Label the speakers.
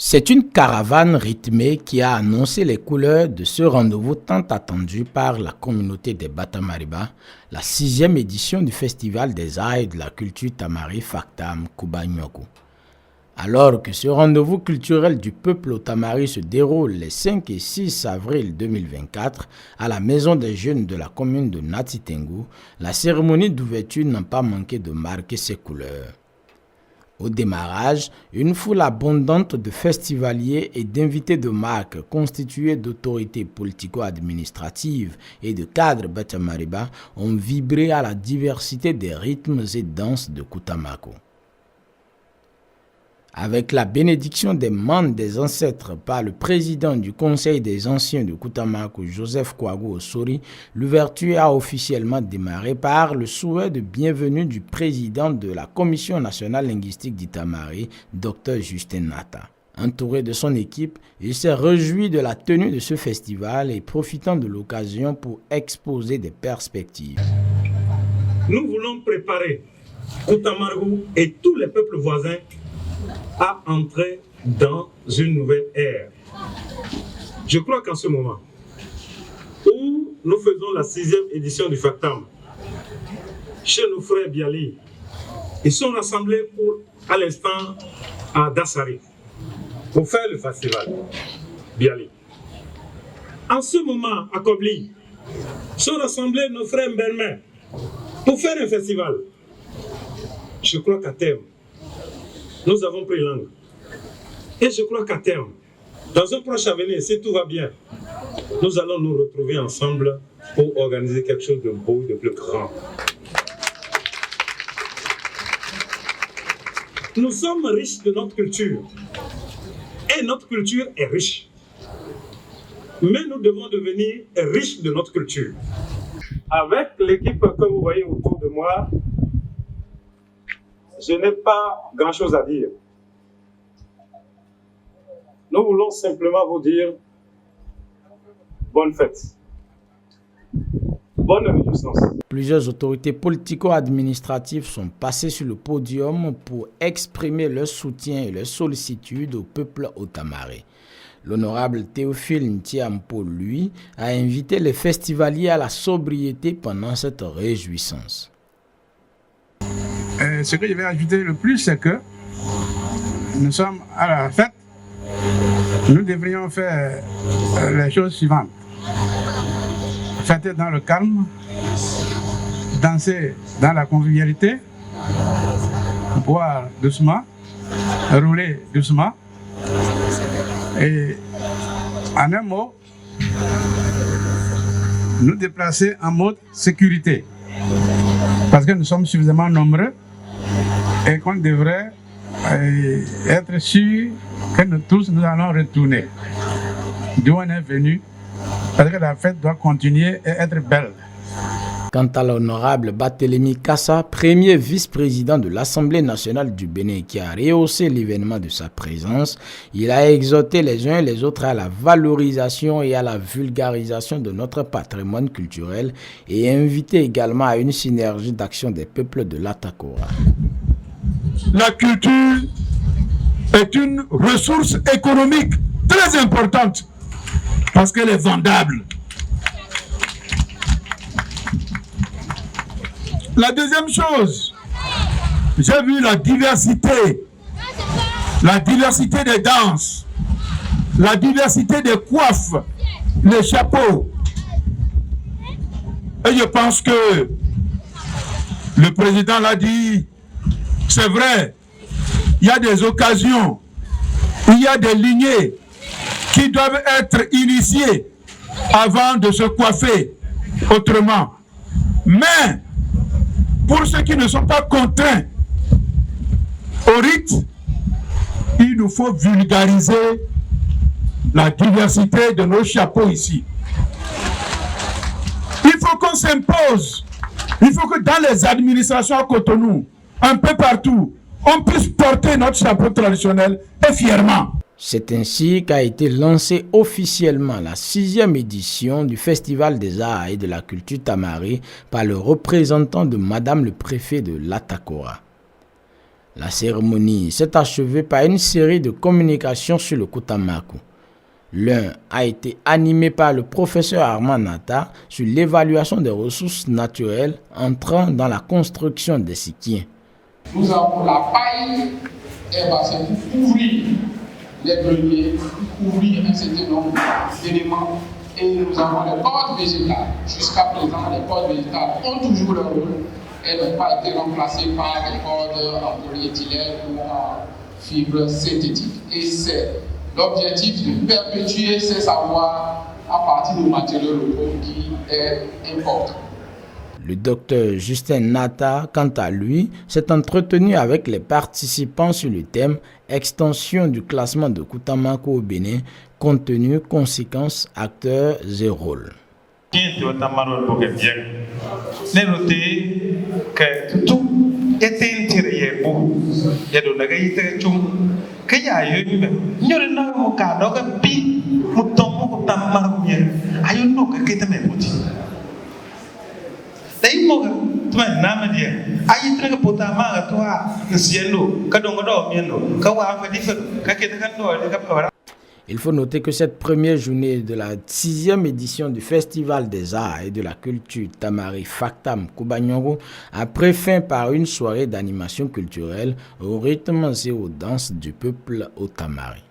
Speaker 1: C'est une caravane rythmée qui a annoncé les couleurs de ce rendez-vous tant attendu par la communauté des Batamariba, la 6e édition du Festival des Arts et de la Culture Tamari Factam Kubanyoko. Alors que ce rendez-vous culturel du peuple au Tamari se déroule les 5 et 6 avril 2024 à la Maison des Jeunes de la commune de Natitengu, la cérémonie d'ouverture n'a pas manqué de marquer ses couleurs. Au démarrage, une foule abondante de festivaliers et d'invités de marque constitués d'autorités politico-administratives et de cadres Batamariba ont vibré à la diversité des rythmes et danses de Kutamako. Avec la bénédiction des membres des ancêtres par le président du Conseil des anciens de Kutamako, Joseph Kouagou Osori, l'ouverture a officiellement démarré par le souhait de bienvenue du président de la Commission nationale linguistique d'Itamari, Dr Justin Nata. Entouré de son équipe, il s'est réjoui de la tenue de ce festival et profitant de l'occasion pour exposer des perspectives.
Speaker 2: Nous voulons préparer Kutamarou et tous les peuples voisins à entrer dans une nouvelle ère. Je crois qu'en ce moment où nous faisons la 6e édition du Factam, chez nos frères Biali, ils sont rassemblés à l'instant à Dassari pour faire le festival Biali. En ce moment, à Kobli, sont rassemblés nos frères Mbermen pour faire un festival. Je crois qu'à terme, nous avons pris langue. Et je crois qu'à terme, dans un proche avenir, si tout va bien, nous allons nous retrouver ensemble pour organiser quelque chose de beau, de plus grand. Nous sommes riches de notre culture. Et notre culture est riche. Mais nous devons devenir riches de notre culture. Avec l'équipe que vous voyez autour de moi, je n'ai pas grand-chose à dire. Nous voulons simplement vous dire bonne fête, bonne réjouissance.
Speaker 1: Plusieurs autorités politico-administratives sont passées sur le podium pour exprimer leur soutien et leur sollicitude au peuple Otamari. L'honorable Théophile Ntiampo, lui, a invité les festivaliers à la sobriété pendant cette réjouissance.
Speaker 3: Ce que je vais ajouter le plus, c'est que nous sommes à la fête. Nous devrions faire les choses suivantes. Fêter dans le calme, danser dans la convivialité, boire doucement, rouler doucement. Et en un mot, nous déplacer en mode sécurité. Parce que nous sommes suffisamment nombreux et qu'on devrait être sûr que nous tous nous allons retourner d'où on est venu, parce que la fête doit continuer et être belle.
Speaker 1: Quant à l'honorable Barthélémy Kassa, premier vice-président de l'Assemblée nationale du Bénin qui a rehaussé l'événement de sa présence, il a exhorté les uns et les autres à la valorisation et à la vulgarisation de notre patrimoine culturel et invité également à une synergie d'action des peuples de l'Atakora.
Speaker 4: La culture est une ressource économique très importante parce qu'elle est vendable. La deuxième chose, j'ai vu la diversité des danses, la diversité des coiffes, les chapeaux. Et je pense que le président l'a dit, c'est vrai, il y a des occasions, il y a des lignées qui doivent être initiées avant de se coiffer autrement. Mais pour ceux qui ne sont pas contraints au rite, il nous faut vulgariser la diversité de nos chapeaux ici. Il faut qu'on s'impose. Il faut que dans les administrations à Cotonou, un peu partout, on puisse porter notre chapeau traditionnel et fièrement.
Speaker 1: C'est ainsi qu'a été lancée officiellement la 6e édition du Festival des Arts et de la Culture Tamari par le représentant de Madame le Préfet de l'Atakora. La cérémonie s'est achevée par une série de communications sur le Kutamaku. L'un a été animé par le professeur Armand Nata sur l'évaluation des ressources naturelles entrant dans la construction des sikiens.
Speaker 5: Nous avons la paille, et c'est pour couvrir les greniers, pour couvrir un certain nombre d'éléments. Et nous avons les cordes végétales. Jusqu'à présent, les cordes végétales ont toujours leur rôle. Elles n'ont pas été remplacées par des cordes en polyéthylène ou en fibres synthétiques. Et c'est l'objectif de perpétuer ces savoirs à partir de matériaux locaux qui est important.
Speaker 1: Le docteur Justin Nata, quant à lui, s'est entretenu avec les participants sur le thème « Extension du classement de Kutamaku au Bénin, contenu, conséquences, acteurs et rôles ».
Speaker 6: J'ai noté que tout était intérêt pour il y a de la gaieté qu'il y a eu il y a une autre donc puis mutomo kutamar bien ayo no que te me puti dai mo tu me na me dia ayi tre que potama toi siendo ka dongo do miendo ka wa fa difa ka ke ta kan do ka.
Speaker 1: Il faut noter que cette première journée de la 6e édition du Festival des Arts et de la Culture Tamari Factam Koubanyongo a pris fin par une soirée d'animation culturelle au rythme et aux danses du peuple au Tamari.